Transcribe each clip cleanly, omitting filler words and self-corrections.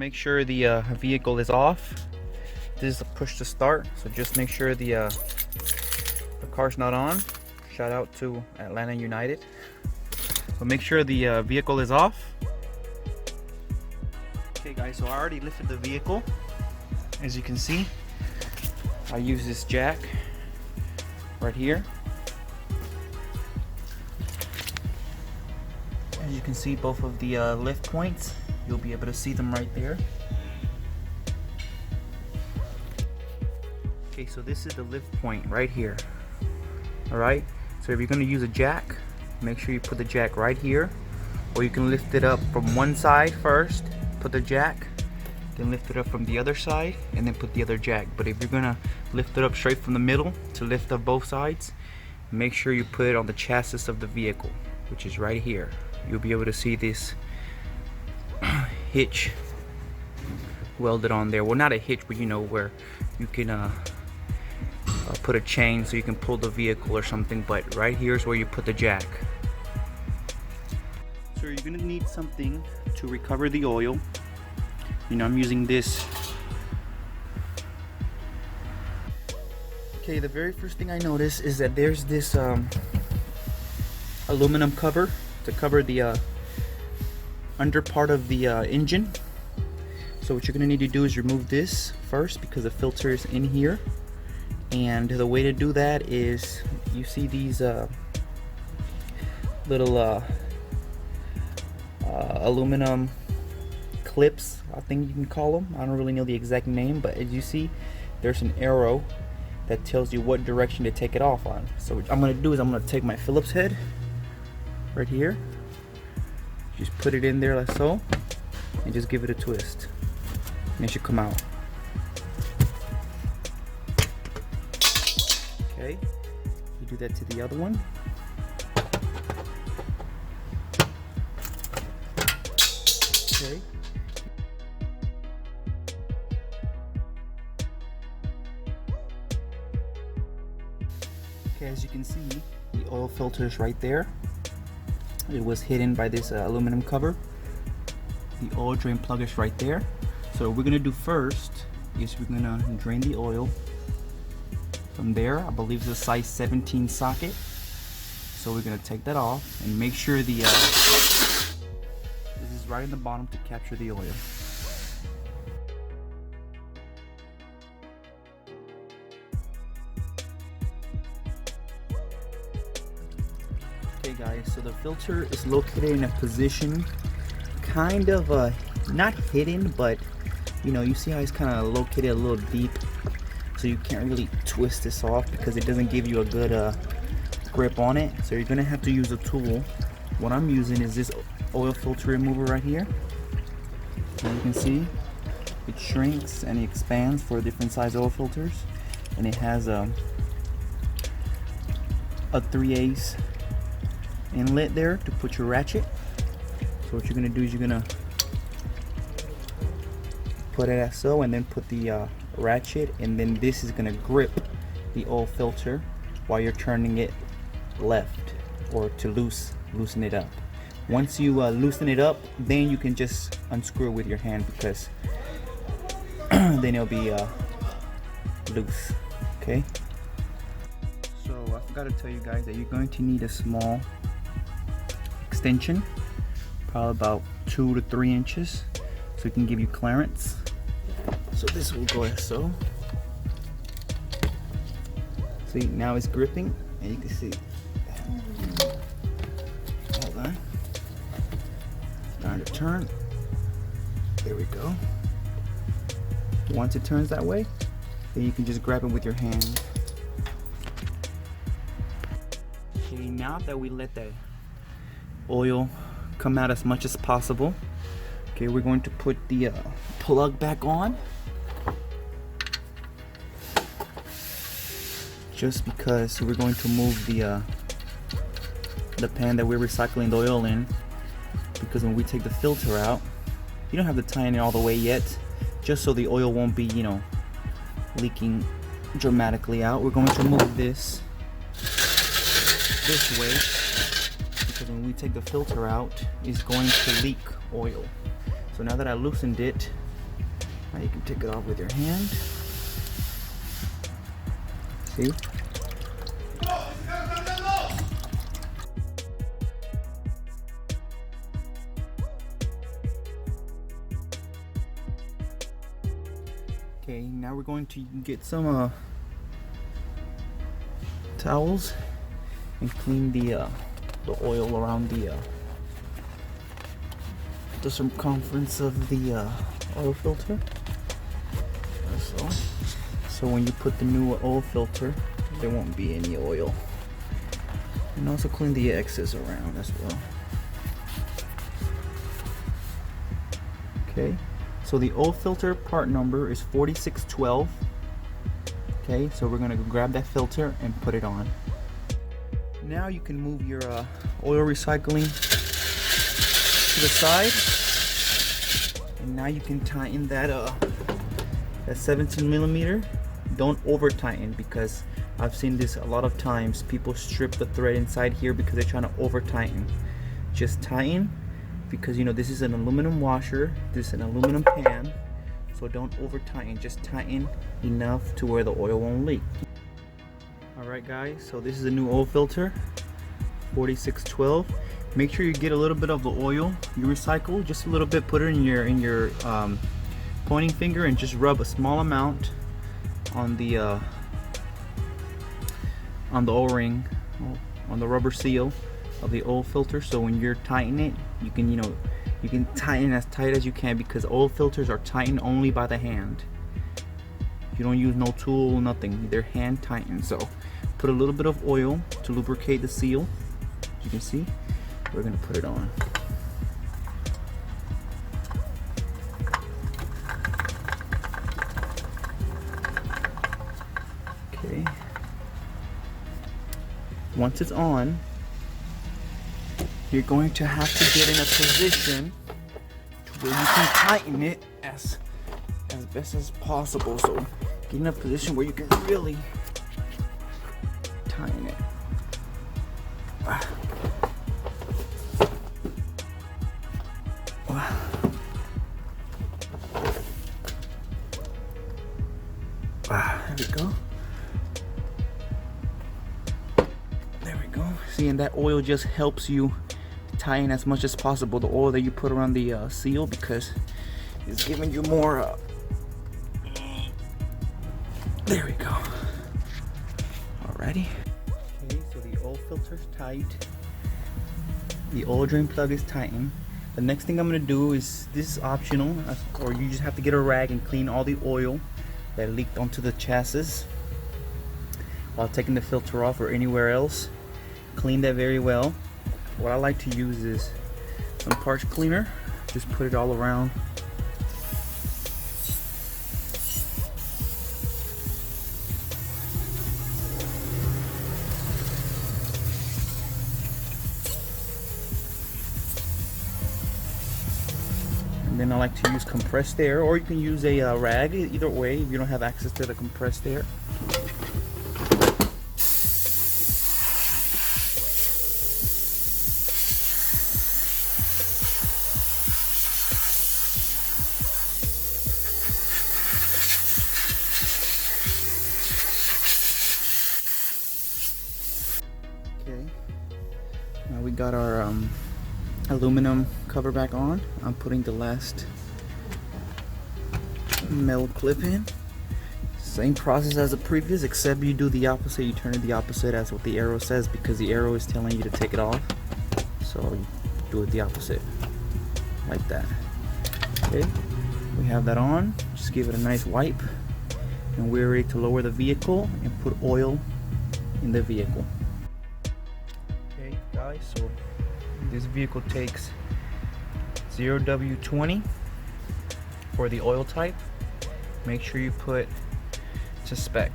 make sure the vehicle is off. This is a push to start, so just make sure the car's not on. Shout out to Atlanta United. But make sure the vehicle is off. Okay guys, so I already lifted the vehicle. As you can see, I use this jack right here. As you can see, both of the lift points, you'll be able to see them right there. Okay, so this is the lift point right here. Alright, so if you're going to use a jack, make sure you put the jack right here, or you can lift it up from one side first, put the jack, then lift it up from the other side, and then put the other jack. But if you're going to lift it up straight from the middle to lift up both sides, make sure you put it on the chassis of the vehicle, which is right here. You'll be able to see this hitch welded on there. Well, not a hitch, but you know, where you can put a chain so you can pull the vehicle or something, but right here is where you put the jack. So you're gonna need something to recover the oil. You know, I'm using this. Okay, the very first thing I notice is that there's this aluminum cover to cover the under part of the engine. So what you're gonna need to do is remove this first, because the filter is in here. And the way to do that is, you see these little aluminum clips, I think you can call them. I don't really know the exact name, but as you see, there's an arrow that tells you what direction to take it off on. So what I'm going to do is I'm going to take my Phillips head right here, just put it in there like so, and just give it a twist, and it should come out. Okay, you do that to the other one. Okay. Okay, as you can see, the oil filter is right there. It was hidden by this aluminum cover. The oil drain plug is right there. So what we're gonna do first is we're gonna drain the oil from there. I believe it's a size 17 socket. So we're gonna take that off and make sure the this is right in the bottom to capture the oil. Okay guys, so the filter is located in a position kind of not hidden, but you know, you see how it's kind of located a little deep, so you can't really twist this off because it doesn't give you a good grip on it. So you're gonna have to use a tool. What I'm using is this oil filter remover right here. As you can see, it shrinks and it expands for different size oil filters, and it has a 3/8 inlet there to put your ratchet. So what you're gonna do is you're gonna put it as so, and then put the ratchet, and then this is gonna grip the oil filter while you're turning it left, or to loosen it up. Once you loosen it up, then you can just unscrew it with your hand, because then it'll be loose. Okay, so I forgot to tell you guys that you're going to need a small extension, probably about 2 to 3 inches, so it can give you clearance. So this will go as so. See, now it's gripping, and you can see. Hold on. Starting to turn. There we go. Once it turns that way, then you can just grab it with your hand. Okay, now that we let the oil come out as much as possible, okay, we're going to put the plug back on. Just because we're going to move the pan that we're recycling the oil in, because when we take the filter out, you don't have to tighten it all the way yet, just so the oil won't be, you know, leaking dramatically out. We're going to move this way, because when we take the filter out, it's going to leak oil. So now that I loosened it, Now you can take it off with your hand. See? Okay, now we're going to get some towels and clean the oil around the circumference of the oil filter. So when you put the new oil filter, there won't be any oil. And also clean the excess around as well. Okay, so the oil filter part number is 4612. Okay, so we're gonna grab that filter and put it on. Now you can move your oil recycling to the side, and now you can tighten that 17 millimeter. Don't over tighten, because I've seen this a lot of times. People strip the thread inside here because they're trying to over tighten. Just tighten, because you know this is an aluminum washer, this is an aluminum pan, so don't over tighten. Just tighten enough to where the oil won't leak. Alright guys, so this is a new oil filter, 4612. Make sure you get a little bit of the oil you recycle, just a little bit. Put it in your pointing finger and just rub a small amount on the O-ring, on the rubber seal of the oil filter. So when you're tightening it, you can tighten as tight as you can, because oil filters are tightened only by the hand. You don't use no tool, nothing. They're hand tightened. So put a little bit of oil to lubricate the seal. As you can see, we're gonna put it on. Okay. Once it's on, you're going to have to get in a position to where you can tighten it as best as possible. So get in a position where you can really tighten it. There we go. There we go. See, and that oil just helps you tighten as much as possible, the oil that you put around the seal, because it's giving you more there we go. Alrighty. Okay, so the oil filter's tight. The oil drain plug is tightened. The next thing I'm gonna do is, this is optional, or you just have to get a rag and clean all the oil that leaked onto the chassis while taking the filter off, or anywhere else. Clean that very well. What I like to use is some parts cleaner. Just put it all around. And then I like to use compressed air, or you can use a rag, either way if you don't have access to the compressed air. Okay, now we got our aluminum cover back on. I'm putting the last metal clip in. Same process as the previous, except you do the opposite. You turn it the opposite as what the arrow says, because the arrow is telling you to take it off. So you do it the opposite, like that. Okay, we have that on. Just give it a nice wipe, and we're ready to lower the vehicle and put oil in the vehicle. Okay guys, so this vehicle takes 0W20 for the oil type. Make sure you put to spec.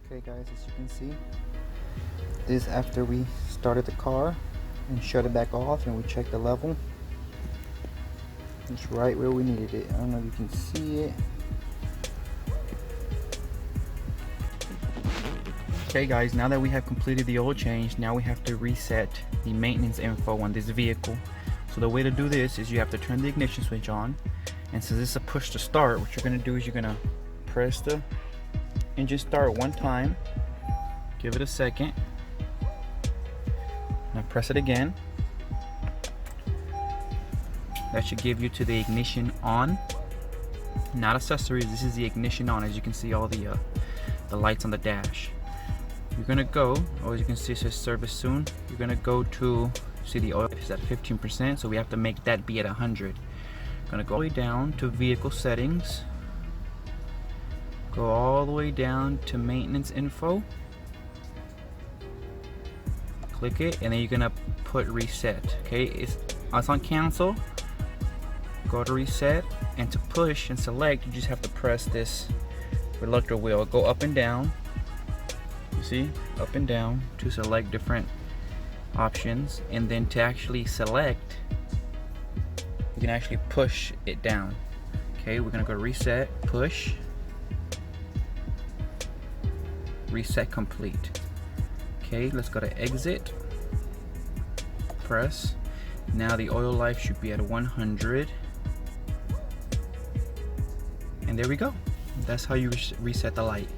Okay guys, as you can see, this is after we started the car and shut it back off, and we checked the level. It's right where we needed it. I don't know if you can see it. Okay guys, now that we have completed the oil change, now we have to reset the maintenance info on this vehicle. So the way to do this is you have to turn the ignition switch on, and since this is a push to start, what you're going to do is you're going to press the engine start one time, give it a second, now press it again. That should give you to the ignition on, not accessories. This is the ignition on. As you can see all the lights on the dash. You're gonna go, or as you can see it says service soon. You're gonna go to, see the oil is at 15%, so we have to make that be at 100. Gonna go all the way down to vehicle settings, go all the way down to maintenance info, click it, and then you're gonna put reset. Okay, it's on cancel. Go to reset, and to push and select, you just have to press this reluctor wheel. Go up and down. You see, up and down to select different options, and then to actually select, you can actually push it down. Okay, we're gonna go to reset, push, reset complete. Okay, let's go to exit, press. Now the oil life should be at 100, and there we go. That's how you reset the light.